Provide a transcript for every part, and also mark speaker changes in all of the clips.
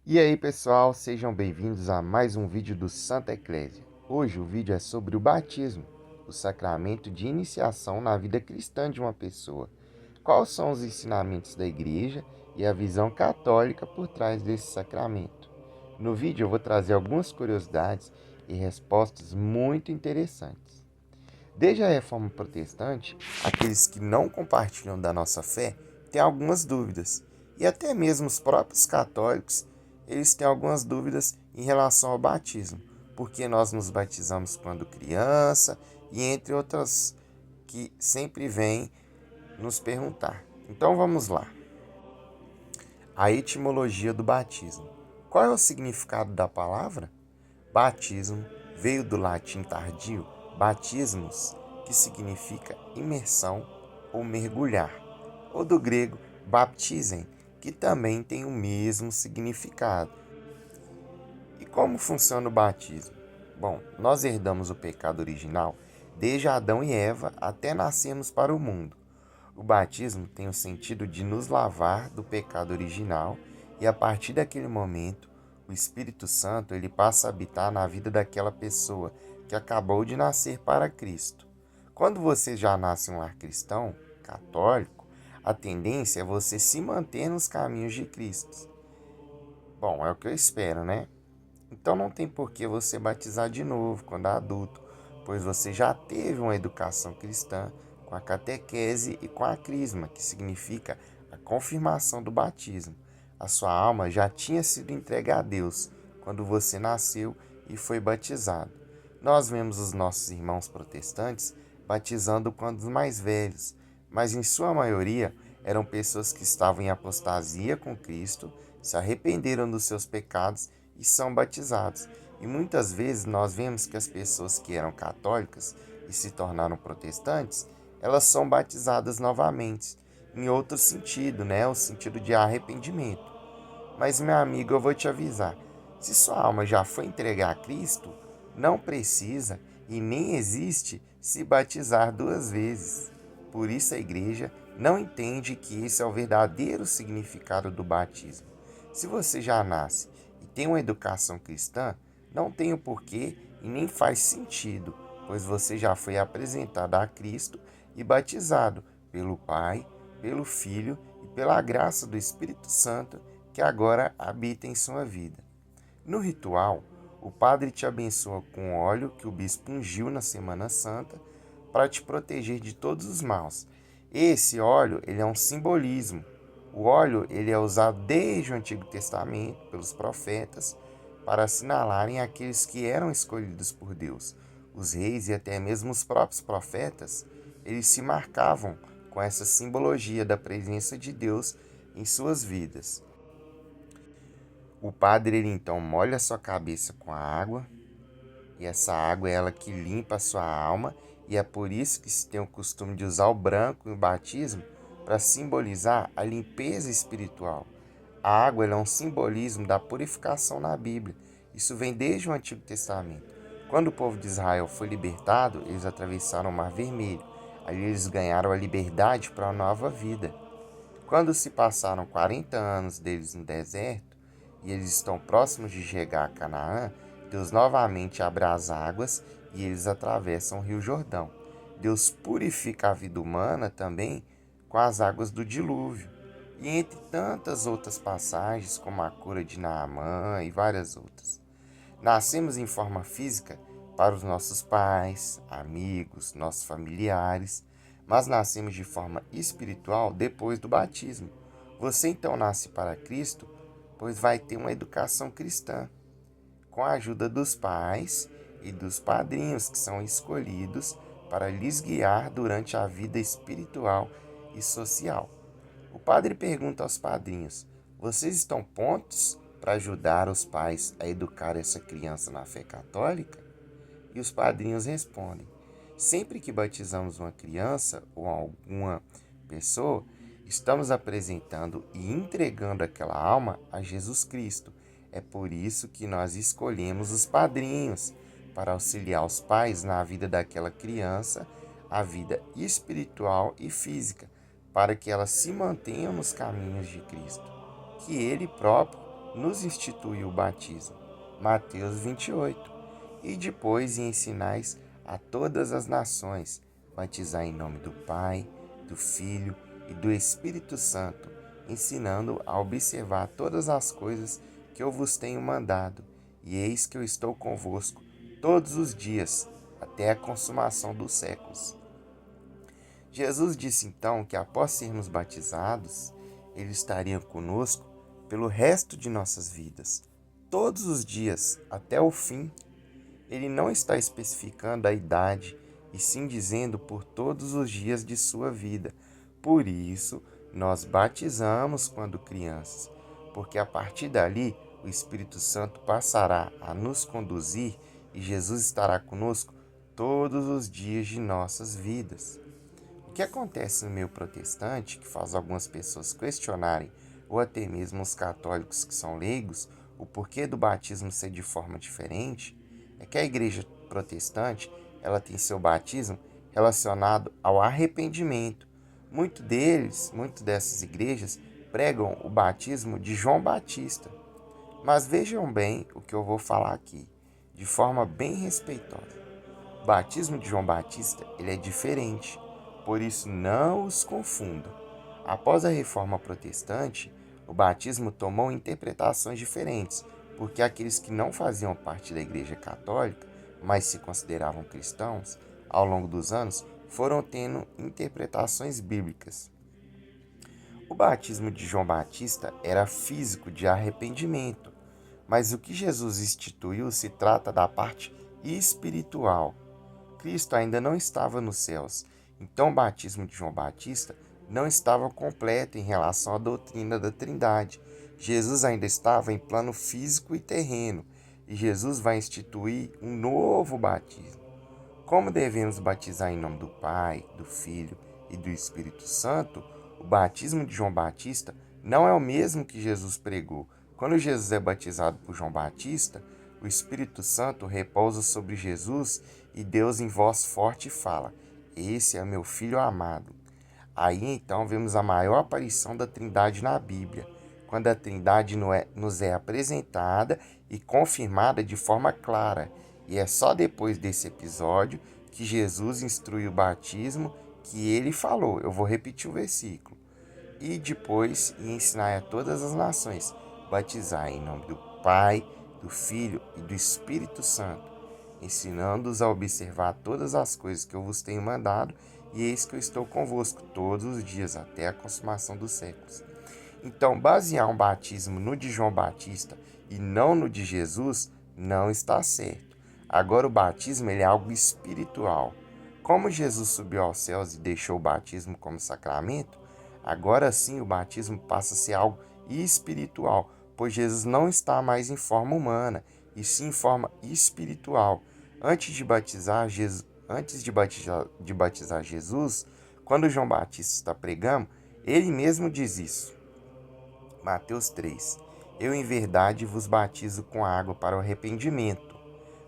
Speaker 1: E aí pessoal, sejam bem-vindos a mais um vídeo do Santa Eclésia. Hoje o vídeo é sobre o batismo, o sacramento de iniciação na vida cristã de uma pessoa. Quais são os ensinamentos da igreja e a visão católica por trás desse sacramento? No vídeo eu vou trazer algumas curiosidades e respostas muito interessantes. Desde a Reforma Protestante, aqueles que não compartilham da nossa fé têm algumas dúvidas, e até mesmo os próprios católicos, eles têm algumas dúvidas em relação ao batismo, porque nós nos batizamos quando criança, e entre outras que sempre vêm nos perguntar. Então vamos lá. A etimologia do batismo. Qual é o significado da palavra? Batismo veio do latim tardio batismos, que significa imersão ou mergulhar, ou do grego baptizen, que também tem o mesmo significado. E como funciona o batismo? Bom, nós herdamos o pecado original desde Adão e Eva até nascermos para o mundo. O batismo tem o sentido de nos lavar do pecado original e a partir daquele momento, o Espírito Santo ele passa a habitar na vida daquela pessoa que acabou de nascer para Cristo. Quando você já nasce em um lar cristão, católico, a tendência é você se manter nos caminhos de Cristo. Bom, é o que eu espero, né? Então não tem por que você batizar de novo quando adulto, pois você já teve uma educação cristã com a catequese e com a crisma, que significa a confirmação do batismo. A sua alma já tinha sido entregue a Deus quando você nasceu e foi batizado. Nós vemos os nossos irmãos protestantes batizando quando os mais velhos, mas em sua maioria eram pessoas que estavam em apostasia com Cristo, se arrependeram dos seus pecados e são batizados. E muitas vezes nós vemos que as pessoas que eram católicas e se tornaram protestantes, elas são batizadas novamente, em outro sentido, né? O sentido de arrependimento. Mas, meu amigo, eu vou te avisar: se sua alma já foi entregue a Cristo, não precisa e nem existe se batizar duas vezes. Por isso a igreja não entende que esse é o verdadeiro significado do batismo. Se você já nasce e tem uma educação cristã, não tem o porquê e nem faz sentido, pois você já foi apresentado a Cristo e batizado pelo Pai, pelo Filho e pela graça do Espírito Santo que agora habita em sua vida. No ritual, o padre te abençoa com óleo que o bispo ungiu na Semana Santa para te proteger de todos os maus. Esse óleo, ele é um simbolismo. O óleo, ele é usado desde o Antigo Testamento pelos profetas para assinalarem aqueles que eram escolhidos por Deus. Os reis e até mesmo os próprios profetas, eles se marcavam com essa simbologia da presença de Deus em suas vidas. O padre ele então molha a sua cabeça com a água, e essa água é ela que limpa a sua alma, e é por isso que se tem o costume de usar o branco no batismo para simbolizar a limpeza espiritual. A água ela é um simbolismo da purificação na Bíblia. Isso vem desde o Antigo Testamento. Quando o povo de Israel foi libertado, eles atravessaram o Mar Vermelho. Ali eles ganharam a liberdade para uma nova vida. Quando se passaram 40 anos deles no deserto e eles estão próximos de chegar a Canaã, Deus novamente abre as águas e eles atravessam o Rio Jordão. Deus purifica a vida humana também com as águas do dilúvio. E entre tantas outras passagens, como a cura de Naamã e várias outras. Nascemos em forma física para os nossos pais, amigos, nossos familiares, mas nascemos de forma espiritual depois do batismo. Você então nasce para Cristo, pois vai ter uma educação cristã, com a ajuda dos pais e dos padrinhos que são escolhidos para lhes guiar durante a vida espiritual e social. O padre pergunta aos padrinhos: vocês estão prontos para ajudar os pais a educar essa criança na fé católica? E os padrinhos respondem: sempre que batizamos uma criança ou alguma pessoa, estamos apresentando e entregando aquela alma a Jesus Cristo. É por isso que nós escolhemos os padrinhos, para auxiliar os pais na vida daquela criança, a vida espiritual e física, para que ela se mantenha nos caminhos de Cristo, que Ele próprio nos instituiu o batismo. Mateus 28. E depois ensinais a todas as nações, batizar em nome do Pai, do Filho e do Espírito Santo, ensinando a observar todas as coisas que eu vos tenho mandado. E eis que eu estou convosco todos os dias, até a consumação dos séculos. Jesus disse então que após sermos batizados, Ele estaria conosco pelo resto de nossas vidas, todos os dias, até o fim. Ele não está especificando a idade, e sim dizendo por todos os dias de sua vida. Por isso, nós batizamos quando crianças, porque a partir dali o Espírito Santo passará a nos conduzir e Jesus estará conosco todos os dias de nossas vidas. O que acontece no meio protestante, que faz algumas pessoas questionarem, ou até mesmo os católicos que são leigos, o porquê do batismo ser de forma diferente, é que a igreja protestante ela tem seu batismo relacionado ao arrependimento. Muitas dessas igrejas pregam o batismo de João Batista. Mas vejam bem o que eu vou falar aqui, de forma bem respeitosa. O batismo de João Batista ele é diferente, por isso não os confundam. Após a Reforma Protestante, o batismo tomou interpretações diferentes, porque aqueles que não faziam parte da Igreja Católica, mas se consideravam cristãos, ao longo dos anos foram tendo interpretações bíblicas. O batismo de João Batista era físico de arrependimento, mas o que Jesus instituiu se trata da parte espiritual. Cristo ainda não estava nos céus, então o batismo de João Batista não estava completo em relação à doutrina da Trindade. Jesus ainda estava em plano físico e terreno, e Jesus vai instituir um novo batismo. Como devemos batizar em nome do Pai, do Filho e do Espírito Santo, o batismo de João Batista não é o mesmo que Jesus pregou. Quando Jesus é batizado por João Batista, o Espírito Santo repousa sobre Jesus e Deus em voz forte fala: "Esse é meu Filho amado." Aí então vemos a maior aparição da Trindade na Bíblia, quando a Trindade nos é apresentada e confirmada de forma clara. E é só depois desse episódio que Jesus instrui o batismo que ele falou. Eu vou repetir o versículo. E depois ensinar a todas as nações, batizar em nome do Pai, do Filho e do Espírito Santo, ensinando-os a observar todas as coisas que eu vos tenho mandado, e eis que eu estou convosco todos os dias, até a consumação dos séculos. Então, basear um batismo no de João Batista e não no de Jesus não está certo. Agora, o batismo ele é algo espiritual. Como Jesus subiu aos céus e deixou o batismo como sacramento, agora sim o batismo passa a ser algo espiritual, pois Jesus não está mais em forma humana, e sim em forma espiritual. Antes de batizar Jesus, quando João Batista está pregando, ele mesmo diz isso. Mateus 3. Eu em verdade vos batizo com água para o arrependimento,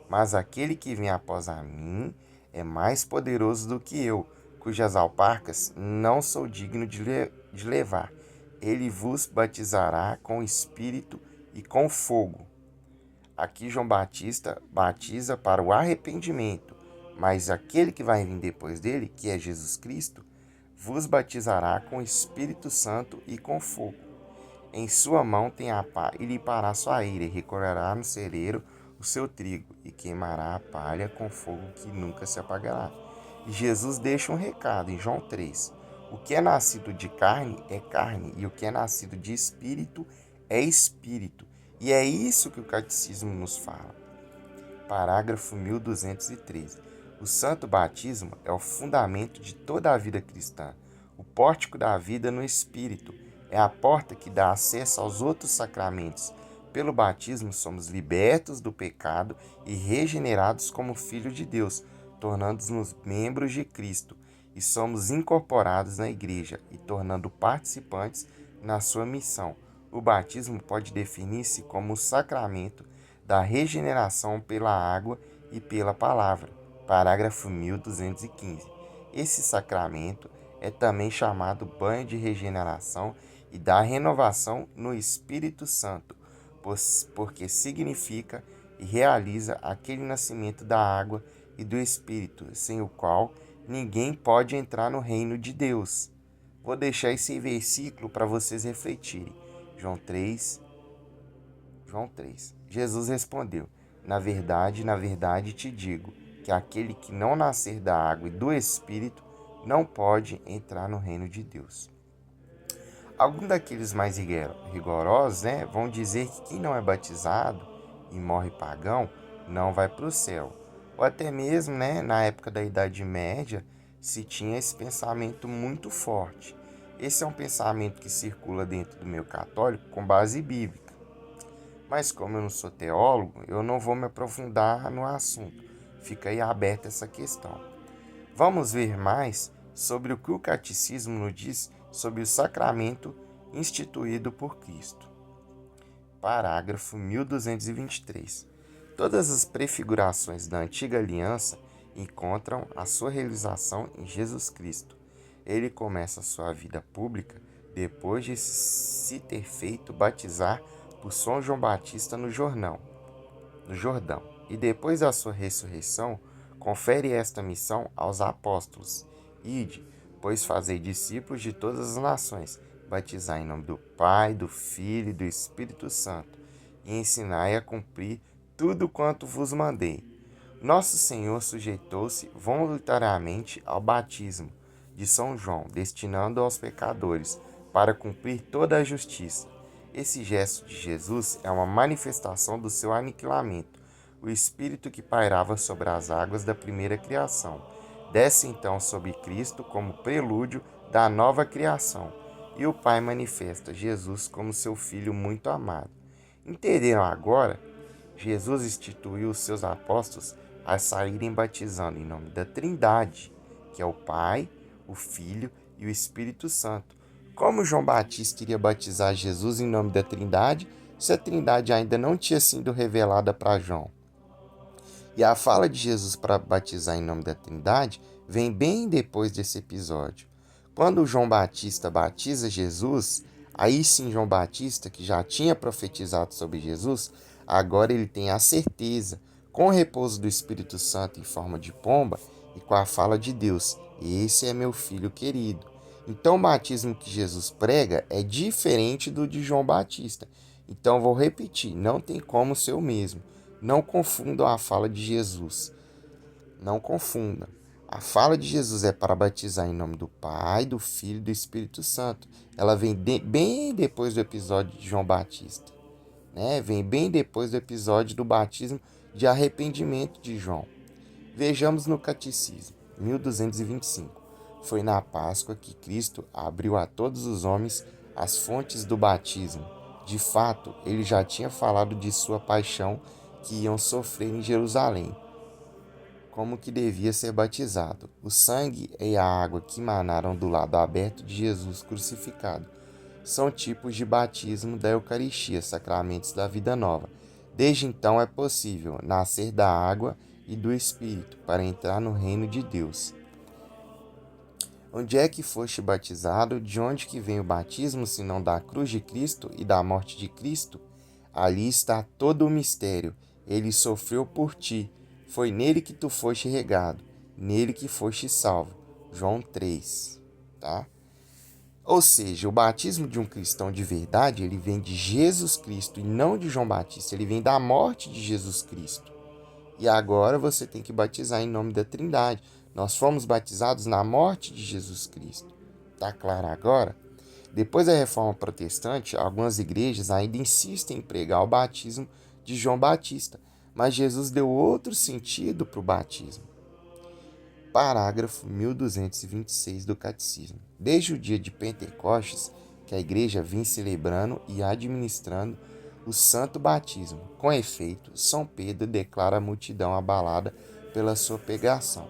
Speaker 1: mas aquele que vem após a mim é mais poderoso do que eu, cujas alparcas não sou digno de levar. Ele vos batizará com o Espírito e com fogo. Aqui João Batista batiza para o arrependimento, mas aquele que vai vir depois dele, que é Jesus Cristo, vos batizará com o Espírito Santo e com fogo. Em sua mão tem a pá e limpará sua ira, e recolherá no celeiro o seu trigo, e queimará a palha com fogo que nunca se apagará. E Jesus deixa um recado em João 3. O que é nascido de carne é carne, e o que é nascido de espírito é espírito. E é isso que o catecismo nos fala. Parágrafo 1213. O santo batismo é o fundamento de toda a vida cristã, o pórtico da vida no espírito. É a porta que dá acesso aos outros sacramentos. Pelo batismo somos libertos do pecado e regenerados como filhos de Deus, tornando-nos membros de Cristo, e somos incorporados na igreja e tornando participantes na sua missão. O batismo pode definir-se como o sacramento da regeneração pela água e pela palavra. Parágrafo 1215. Esse sacramento é também chamado banho de regeneração e da renovação no Espírito Santo, porque significa e realiza aquele nascimento da água e do Espírito, sem o qual ninguém pode entrar no reino de Deus. Vou deixar esse versículo para vocês refletirem. João 3. Jesus respondeu: na verdade te digo, que aquele que não nascer da água e do Espírito não pode entrar no reino de Deus. Alguns daqueles mais rigorosos, vão dizer que quem não é batizado e morre pagão não vai para o céu. Ou até mesmo, na época da Idade Média, se tinha esse pensamento muito forte. Esse é um pensamento que circula dentro do meio católico com base bíblica. Mas como eu não sou teólogo, eu não vou me aprofundar no assunto. Fica aí aberta essa questão. Vamos ver mais sobre o que o catecismo nos diz sobre o sacramento instituído por Cristo. Parágrafo 1223. Todas as prefigurações da antiga aliança encontram a sua realização em Jesus Cristo. Ele começa a sua vida pública depois de se ter feito batizar por São João Batista no Jordão. E depois da sua ressurreição, confere esta missão aos apóstolos: ide, pois fazei discípulos de todas as nações, batizai em nome do Pai, do Filho e do Espírito Santo, e ensinai a cumprir tudo quanto vos mandei. Nosso Senhor sujeitou-se voluntariamente ao batismo de São João, destinando aos pecadores, para cumprir toda a justiça. Esse gesto de Jesus é uma manifestação do seu aniquilamento. O Espírito que pairava sobre as águas da primeira criação desce então sobre Cristo como prelúdio da nova criação, e o Pai manifesta Jesus como seu Filho muito amado. Entenderam agora? Jesus instituiu os seus apóstolos a saírem batizando em nome da Trindade, que é o Pai, o Filho e o Espírito Santo. Como João Batista iria batizar Jesus em nome da Trindade, se a Trindade ainda não tinha sido revelada para João? E a fala de Jesus para batizar em nome da Trindade vem bem depois desse episódio. Quando João Batista batiza Jesus, aí sim João Batista, que já tinha profetizado sobre Jesus, agora ele tem a certeza, com o repouso do Espírito Santo em forma de pomba e com a fala de Deus: esse é meu filho querido. Então o batismo que Jesus prega é diferente do de João Batista. Então vou repetir, não tem como ser o mesmo. Não confundam a fala de Jesus. Não confunda. A fala de Jesus é para batizar em nome do Pai, do Filho e do Espírito Santo. Ela vem bem depois do episódio de João Batista. Vem bem depois do episódio do batismo de arrependimento de João. Vejamos no Catecismo, 1225. Foi na Páscoa que Cristo abriu a todos os homens as fontes do batismo. De fato, ele já tinha falado de sua paixão que iam sofrer em Jerusalém, como que devia ser batizado. O sangue e a água que emanaram do lado aberto de Jesus crucificado são tipos de batismo da Eucaristia, sacramentos da vida nova. Desde então é possível nascer da água e do Espírito para entrar no reino de Deus. Onde é que foste batizado? De onde que vem o batismo, senão da cruz de Cristo e da morte de Cristo? Ali está todo o mistério. Ele sofreu por ti. Foi nele que tu foste regado, nele que foste salvo. João 3, tá? Ou seja, o batismo de um cristão de verdade, ele vem de Jesus Cristo e não de João Batista. Ele vem da morte de Jesus Cristo. E agora você tem que batizar em nome da Trindade. Nós fomos batizados na morte de Jesus Cristo. Tá claro agora? Depois da Reforma Protestante, algumas igrejas ainda insistem em pregar o batismo de João Batista, mas Jesus deu outro sentido para o batismo. Parágrafo 1226 do Catecismo. Desde o dia de Pentecostes, que a igreja vinha celebrando e administrando o santo batismo. Com efeito, São Pedro declara a multidão abalada pela sua pregação: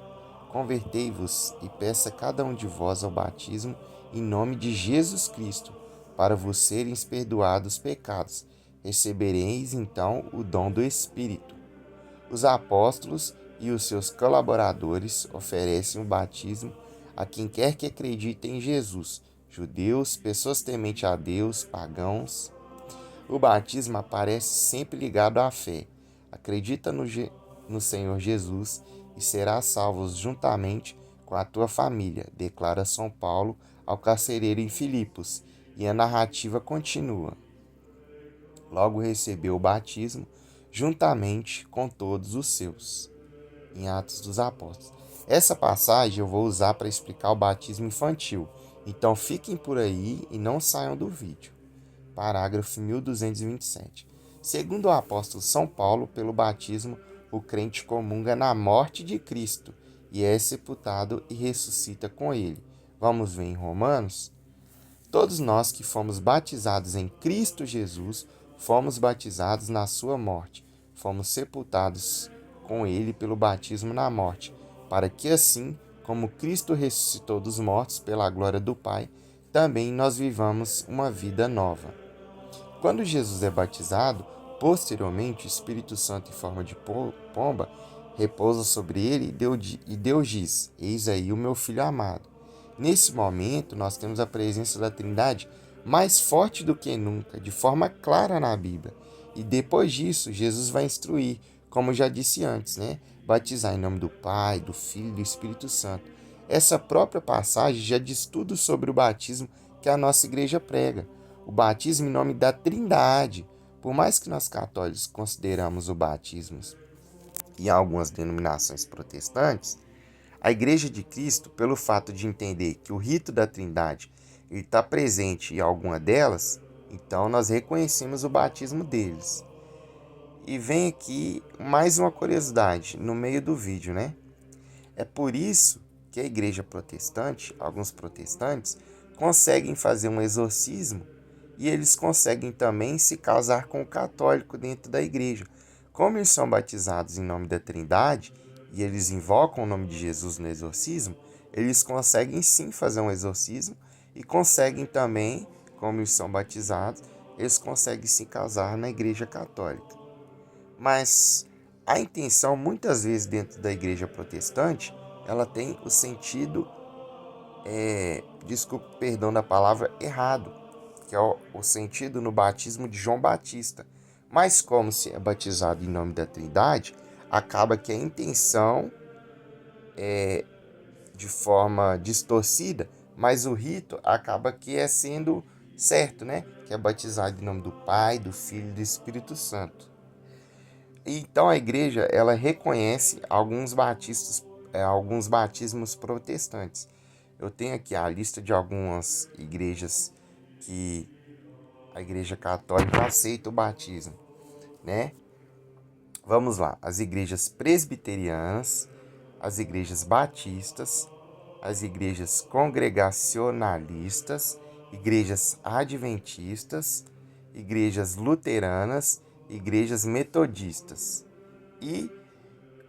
Speaker 1: convertei-vos e peça cada um de vós ao batismo em nome de Jesus Cristo, para vos serem perdoados os pecados. Recebereis então o dom do Espírito. Os apóstolos e os seus colaboradores oferecem o batismo a quem quer que acredite em Jesus, judeus, pessoas tementes a Deus, pagãos. O batismo aparece sempre ligado à fé. Acredita no Senhor Jesus e serás salvo juntamente com a tua família, declara São Paulo ao carcereiro em Filipos, e a narrativa continua. Logo recebeu o batismo juntamente com todos os seus, em Atos dos Apóstolos. Essa passagem eu vou usar para explicar o batismo infantil, então fiquem por aí e não saiam do vídeo. Parágrafo 1227. Segundo o apóstolo São Paulo, pelo batismo, o crente comunga na morte de Cristo e é sepultado e ressuscita com ele. Vamos ver em Romanos? Todos nós que fomos batizados em Cristo Jesus, fomos batizados na sua morte, fomos sepultados com ele pelo batismo na morte, para que assim, como Cristo ressuscitou dos mortos pela glória do Pai, também nós vivamos uma vida nova. Quando Jesus é batizado, posteriormente o Espírito Santo em forma de pomba repousa sobre ele e Deus diz: Eis aí o meu filho amado. Nesse momento, nós temos a presença da Trindade mais forte do que nunca, de forma clara na Bíblia. E depois disso, Jesus vai instruir, como já disse antes, né? Batizar em nome do Pai, do Filho e do Espírito Santo. Essa própria passagem já diz tudo sobre o batismo que a nossa igreja prega. O batismo em nome da Trindade. Por mais que nós católicos consideramos o batismo em algumas denominações protestantes, a Igreja de Cristo, pelo fato de entender que o rito da Trindade está presente em alguma delas, então nós reconhecemos o batismo deles. E vem aqui mais uma curiosidade no meio do vídeo, né? É por isso que a Igreja protestante, alguns protestantes, conseguem fazer um exorcismo e eles conseguem também se casar com o católico dentro da igreja. Como eles são batizados em nome da Trindade e eles invocam o nome de Jesus no exorcismo, eles conseguem sim fazer um exorcismo e conseguem também, como eles são batizados, eles conseguem se casar na igreja católica. Mas a intenção, muitas vezes dentro da igreja protestante, ela tem o sentido, desculpe, perdão da palavra, errado, que é o sentido no batismo de João Batista. Mas como se é batizado em nome da Trindade, acaba que a intenção é de forma distorcida, mas o rito acaba que é sendo certo, né? Que é batizado em nome do Pai, do Filho e do Espírito Santo. Então a igreja ela reconhece alguns batismos protestantes. Eu tenho aqui a lista de algumas igrejas que a Igreja Católica aceita o batismo, né? Vamos lá: as igrejas presbiterianas, as igrejas batistas, as igrejas congregacionalistas, igrejas adventistas, igrejas luteranas, igrejas metodistas e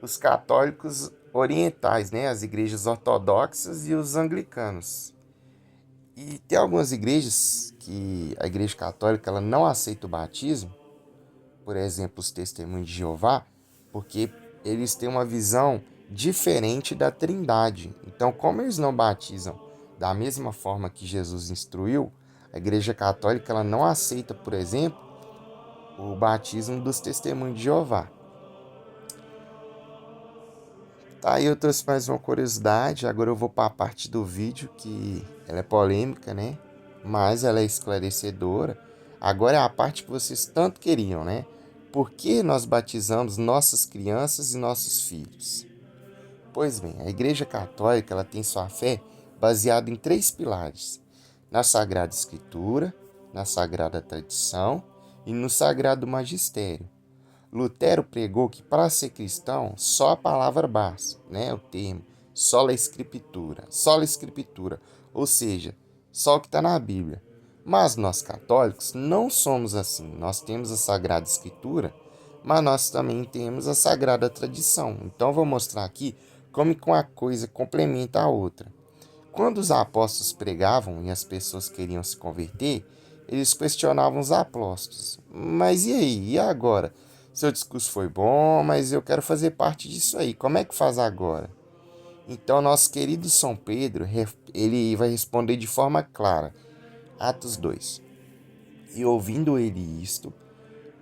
Speaker 1: os católicos orientais, né? As igrejas ortodoxas e os anglicanos. E tem algumas igrejas que a Igreja Católica ela não aceita o batismo, por exemplo, os Testemunhos de Jeová, porque eles têm uma visão diferente da Trindade. Então, como eles não batizam da mesma forma que Jesus instruiu, a Igreja Católica ela não aceita, por exemplo, o batismo dos Testemunhos de Jeová. Tá, aí eu trouxe mais uma curiosidade, agora eu vou para a parte do vídeo que ela é polêmica, né? Mas ela é esclarecedora. Agora é a parte que vocês tanto queriam, né? Por que nós batizamos nossas crianças e nossos filhos? Pois bem, a Igreja Católica ela tem sua fé baseada em 3 pilares: na Sagrada Escritura, na Sagrada Tradição e no Sagrado Magistério. Lutero pregou que para ser cristão, só a palavra basta, né? O termo, sola escritura, ou seja, só o que está na Bíblia. Mas nós católicos não somos assim. Nós temos a Sagrada Escritura, mas nós também temos a Sagrada Tradição. Então vou mostrar aqui como que uma coisa complementa a outra. Quando os apóstolos pregavam e as pessoas queriam se converter, eles questionavam os apóstolos. Mas e aí? E agora? Seu discurso foi bom, mas eu quero fazer parte disso aí. Como é que faz agora? Então, nosso querido São Pedro, ele vai responder de forma clara. Atos 2. E ouvindo ele isto,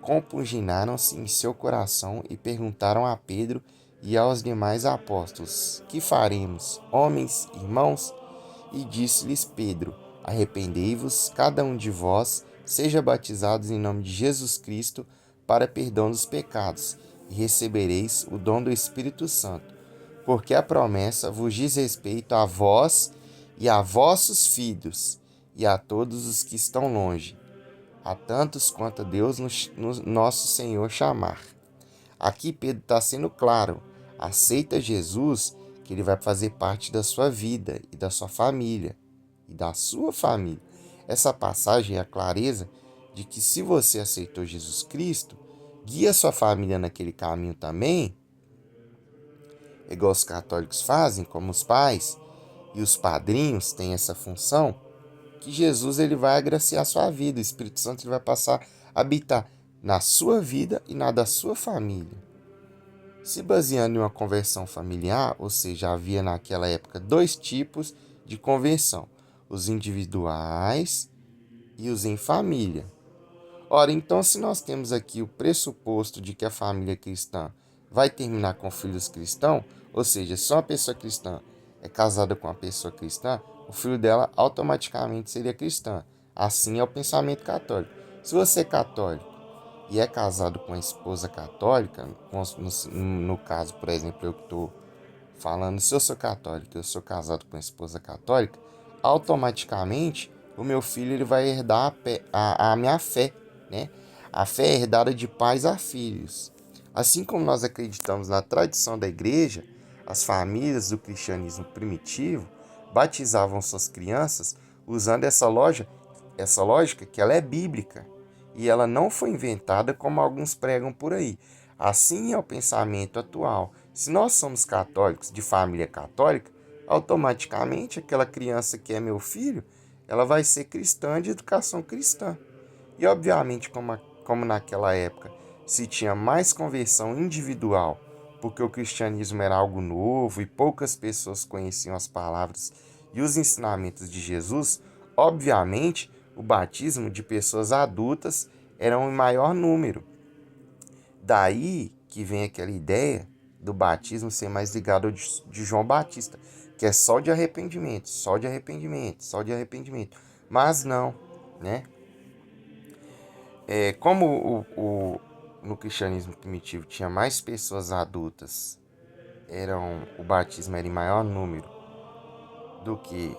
Speaker 1: compugnaram-se em seu coração e perguntaram a Pedro e aos demais apóstolos: Que faremos, homens, irmãos? E disse-lhes Pedro: Arrependei-vos, cada um de vós, seja batizados em nome de Jesus Cristo para perdão dos pecados, e recebereis o dom do Espírito Santo, porque a promessa vos diz respeito a vós e a vossos filhos, e a todos os que estão longe, a tantos quanto Deus nosso Senhor chamar. Aqui Pedro está sendo claro. Aceita Jesus, que ele vai fazer parte da sua vida e da sua família. E da sua família. Essa passagem é a clareza de que se você aceitou Jesus Cristo, guia sua família naquele caminho também, igual os católicos fazem, como os pais e os padrinhos têm essa função, que Jesus ele vai agraciar a sua vida, o Espírito Santo ele vai passar a habitar na sua vida e na da sua família. Se baseando em uma conversão familiar, ou seja, havia naquela época dois tipos de conversão, os individuais e os em família. Ora, então, se nós temos aqui o pressuposto de que a família cristã vai terminar com filhos cristãos, ou seja, se uma pessoa cristã é casada com uma pessoa cristã, o filho dela automaticamente seria cristã. Assim é o pensamento católico. Se você é católico e é casado com uma esposa católica, no caso, por exemplo, eu que estou falando, se eu sou católico e eu sou casado com uma esposa católica, automaticamente o meu filho ele vai herdar a minha fé, né? A fé é herdada de pais a filhos. Assim como nós acreditamos na tradição da igreja, as famílias do cristianismo primitivo batizavam suas crianças usando essa lógica que ela é bíblica e ela não foi inventada como alguns pregam por aí. Assim é o pensamento atual. Se nós somos católicos, de família católica, automaticamente aquela criança que é meu filho, ela vai ser cristã de educação cristã. E obviamente, como naquela época se tinha mais conversão individual, porque o cristianismo era algo novo e poucas pessoas conheciam as palavras e os ensinamentos de Jesus, obviamente o batismo de pessoas adultas era em maior número. Daí que vem aquela ideia do batismo ser mais ligado ao de João Batista, que é só de arrependimento, só de arrependimento, só de arrependimento. Mas não, né? Como no cristianismo primitivo tinha mais pessoas adultas, o batismo era em maior número do que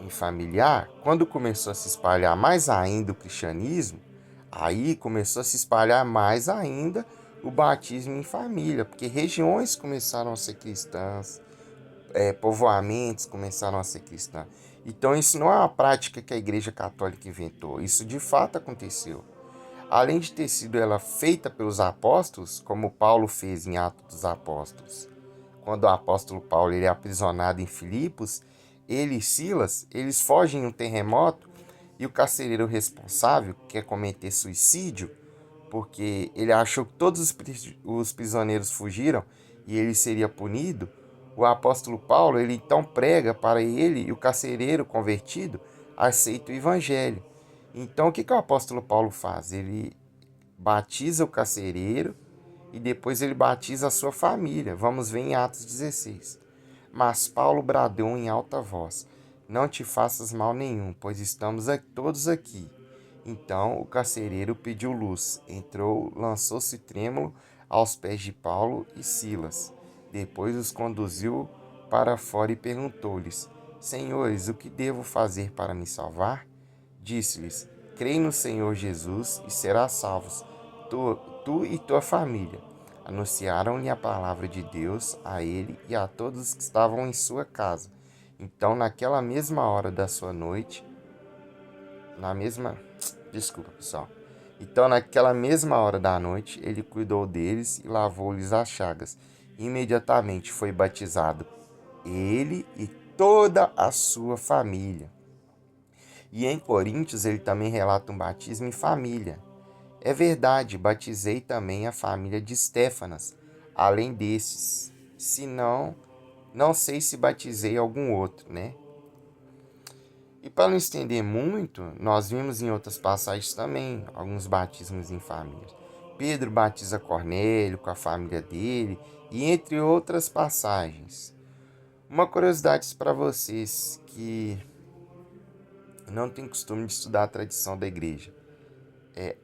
Speaker 1: em familiar, quando começou a se espalhar mais ainda o cristianismo, aí começou a se espalhar mais ainda o batismo em família, porque regiões começaram a ser cristãs, povoamentos começaram a ser cristãs. Então isso não é uma prática que a Igreja Católica inventou, isso de fato aconteceu. Além de ter sido ela feita pelos apóstolos, como Paulo fez em Atos dos Apóstolos. Quando o apóstolo Paulo ele é aprisionado em Filipos, ele e Silas, eles fogem em um terremoto e o carcereiro responsável quer cometer suicídio, porque ele achou que todos os prisioneiros fugiram e ele seria punido. O apóstolo Paulo, ele então prega para ele e o carcereiro convertido aceita o evangelho. Então, o que o apóstolo Paulo faz? Ele batiza o carcereiro e depois ele batiza a sua família. Vamos ver em Atos 16. Mas Paulo bradou em alta voz: Não te faças mal nenhum, pois estamos todos aqui. Então o carcereiro pediu luz, entrou, lançou-se trêmulo aos pés de Paulo e Silas. Depois os conduziu para fora e perguntou-lhes: Senhores, o que devo fazer para me salvar? Disse-lhes: Crei no Senhor Jesus e serás salvos, tu e tua família. Anunciaram-lhe a palavra de Deus a ele e a todos que estavam em sua casa. Então, naquela mesma hora da sua noite, na mesma. Desculpa, pessoal. Então, naquela mesma hora da noite, ele cuidou deles e lavou-lhes as chagas. Imediatamente foi batizado ele e toda a sua família. E em Coríntios ele também relata um batismo em família. É verdade, batizei também a família de Estéfanas, além desses. Se não, não sei se batizei algum outro, né? E para não estender muito, nós vimos em outras passagens também alguns batismos em família. Pedro batiza Cornélio com a família dele, e entre outras passagens. Uma curiosidade para vocês que não têm costume de estudar a tradição da igreja.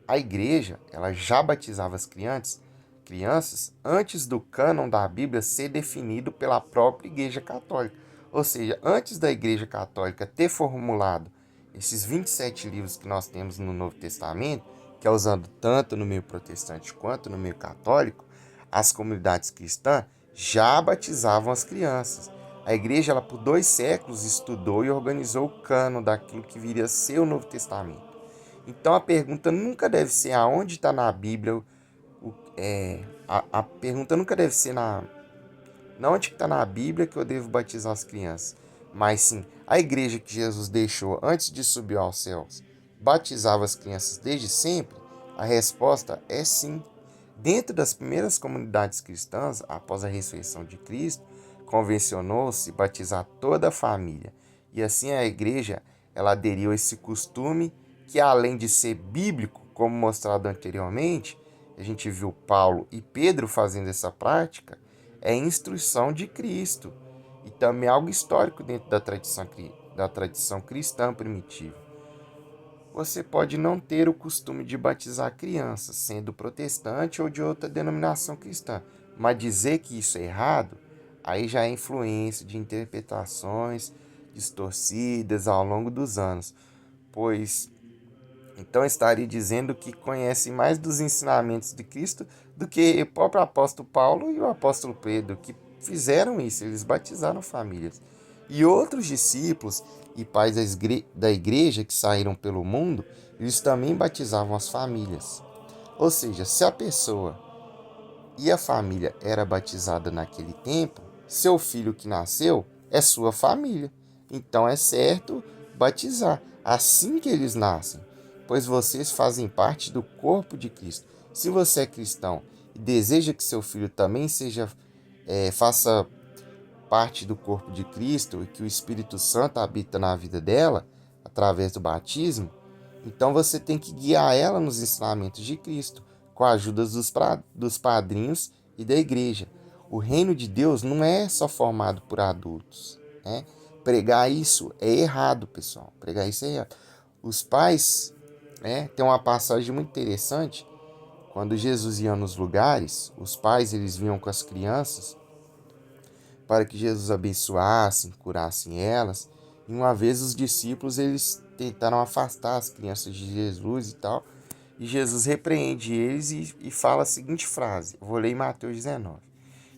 Speaker 1: A igreja, ela já batizava as crianças antes do cânon da Bíblia ser definido pela própria igreja católica. Ou seja, antes da igreja católica ter formulado esses 27 livros que nós temos no Novo Testamento, que é usado tanto no meio protestante quanto no meio católico, as comunidades cristãs já batizavam as crianças. A igreja, ela, por 2 séculos, estudou e organizou o cânon daquilo que viria a ser o Novo Testamento. Então a pergunta nunca deve ser aonde está na Bíblia. A pergunta nunca deve ser na onde está na Bíblia que eu devo batizar as crianças. Mas sim, a igreja que Jesus deixou antes de subir aos céus batizava as crianças desde sempre? A resposta é sim. Dentro das primeiras comunidades cristãs, após a ressurreição de Cristo, convencionou-se batizar toda a família. E assim a igreja ela aderiu a esse costume que, além de ser bíblico, como mostrado anteriormente, a gente viu Paulo e Pedro fazendo essa prática, é instrução de Cristo e também algo histórico dentro da tradição cristã primitiva. Você pode não ter o costume de batizar crianças, sendo protestante ou de outra denominação cristã, mas dizer que isso é errado, aí já é influência de interpretações distorcidas ao longo dos anos, pois então estaria dizendo que conhece mais dos ensinamentos de Cristo do que o próprio apóstolo Paulo e o apóstolo Pedro, que fizeram isso, eles batizaram famílias. E outros discípulos e pais da igreja que saíram pelo mundo, eles também batizavam as famílias. Ou seja, se a pessoa e a família era batizada naquele tempo, seu filho que nasceu é sua família. Então é certo batizar assim que eles nascem, pois vocês fazem parte do corpo de Cristo. Se você é cristão e deseja que seu filho também faça parte do corpo de Cristo e que o Espírito Santo habita na vida dela através do batismo, então você tem que guiar ela nos ensinamentos de Cristo, com a ajuda dos padrinhos e da igreja. O reino de Deus não é só formado por adultos, né? Pregar isso é errado, pessoal. Pregar isso é errado. Os pais, né, tem uma passagem muito interessante. Quando Jesus ia nos lugares, os pais eles vinham com as crianças para que Jesus abençoasse, curasse elas. E uma vez os discípulos eles tentaram afastar as crianças de Jesus e tal. E Jesus repreende eles e fala a seguinte frase. Eu vou ler em Mateus 19.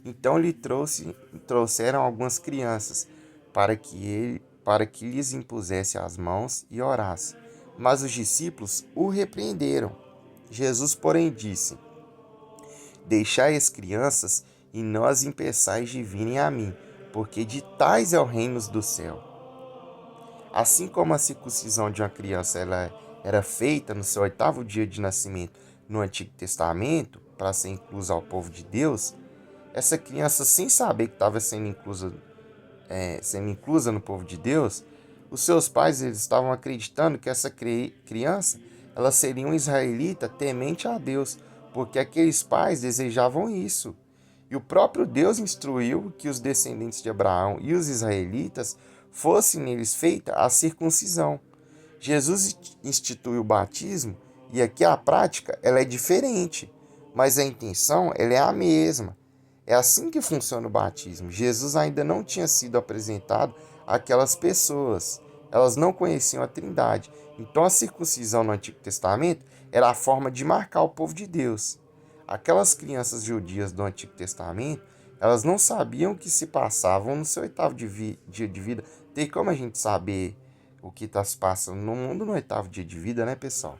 Speaker 1: Então lhe trouxeram algumas crianças para que lhes impusesse as mãos e orasse. Mas os discípulos o repreenderam. Jesus, porém, disse: Deixai as crianças e não as impeçais de virem a mim, porque de tais é o reino do céu. Assim como a circuncisão de uma criança era feita no seu 8º dia de nascimento no Antigo Testamento, para ser inclusa ao povo de Deus, essa criança, sem saber que estava sendo inclusa no povo de Deus, os seus pais eles estavam acreditando que essa criança ela seria um israelita temente a Deus, porque aqueles pais desejavam isso. E o próprio Deus instruiu que os descendentes de Abraão e os israelitas fosse neles feita a circuncisão. Jesus instituiu o batismo e aqui a prática ela é diferente, mas a intenção ela é a mesma. É assim que funciona o batismo. Jesus ainda não tinha sido apresentado àquelas pessoas. Elas não conheciam a Trindade. Então a circuncisão no Antigo Testamento era a forma de marcar o povo de Deus. Aquelas crianças judias do Antigo Testamento, elas não sabiam o que se passavam no seu 8º dia de vida. Tem como a gente saber o que está se passando no mundo no 8º dia de vida, né, pessoal?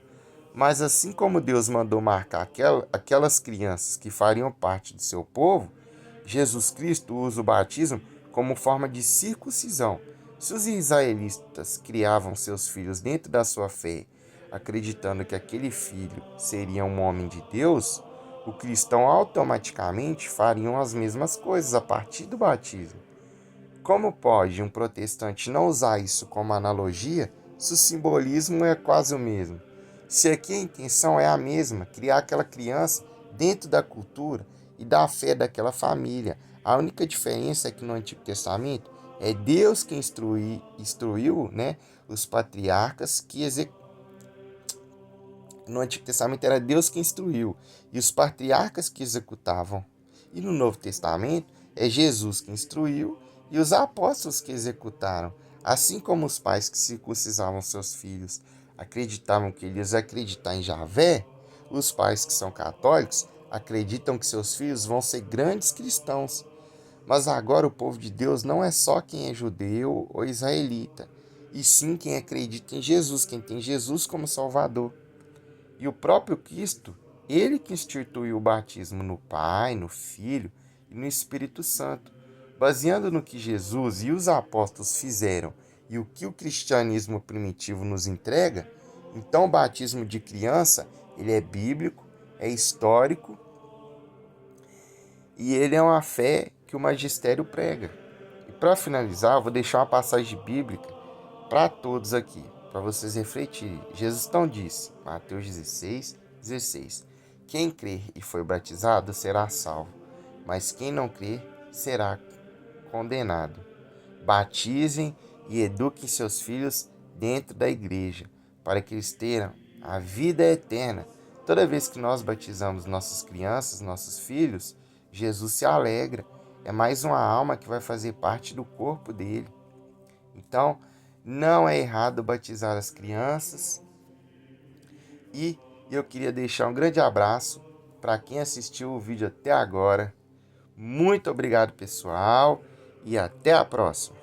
Speaker 1: Mas assim como Deus mandou marcar aquelas crianças que fariam parte do seu povo, Jesus Cristo usa o batismo como forma de circuncisão. Se os israelitas criavam seus filhos dentro da sua fé, acreditando que aquele filho seria um homem de Deus, o cristão automaticamente fariam as mesmas coisas a partir do batismo. Como pode um protestante não usar isso como analogia se o simbolismo é quase o mesmo? Se aqui a intenção é a mesma, criar aquela criança dentro da cultura e da fé daquela família. A única diferença é que no Antigo Testamento é Deus que instruiu, né, os patriarcas que no Antigo Testamento era Deus que instruiu e os patriarcas que executavam. E no Novo Testamento é Jesus que instruiu e os apóstolos que executaram. Assim como os pais que circuncisavam seus filhos acreditavam que eles iam acreditar em Javé, os pais que são católicos acreditam que seus filhos vão ser grandes cristãos. Mas agora o povo de Deus não é só quem é judeu ou israelita, e sim quem acredita em Jesus, quem tem Jesus como Salvador. E o próprio Cristo, ele que instituiu o batismo no Pai, no Filho e no Espírito Santo. Baseando no que Jesus e os apóstolos fizeram e o que o cristianismo primitivo nos entrega, então o batismo de criança, ele é bíblico, é histórico e ele é uma fé que o magistério prega. E para finalizar, eu vou deixar uma passagem bíblica para todos aqui, para vocês refletirem. Jesus então disse, Mateus 16:16, quem crer e foi batizado será salvo, mas quem não crer será condenado. Batizem e eduquem seus filhos dentro da igreja, para que eles tenham a vida eterna. Toda vez que nós batizamos nossas crianças, nossos filhos, Jesus se alegra. É mais uma alma que vai fazer parte do corpo dele. Então, não é errado batizar as crianças. E eu queria deixar um grande abraço para quem assistiu o vídeo até agora. Muito obrigado, pessoal, e até a próxima.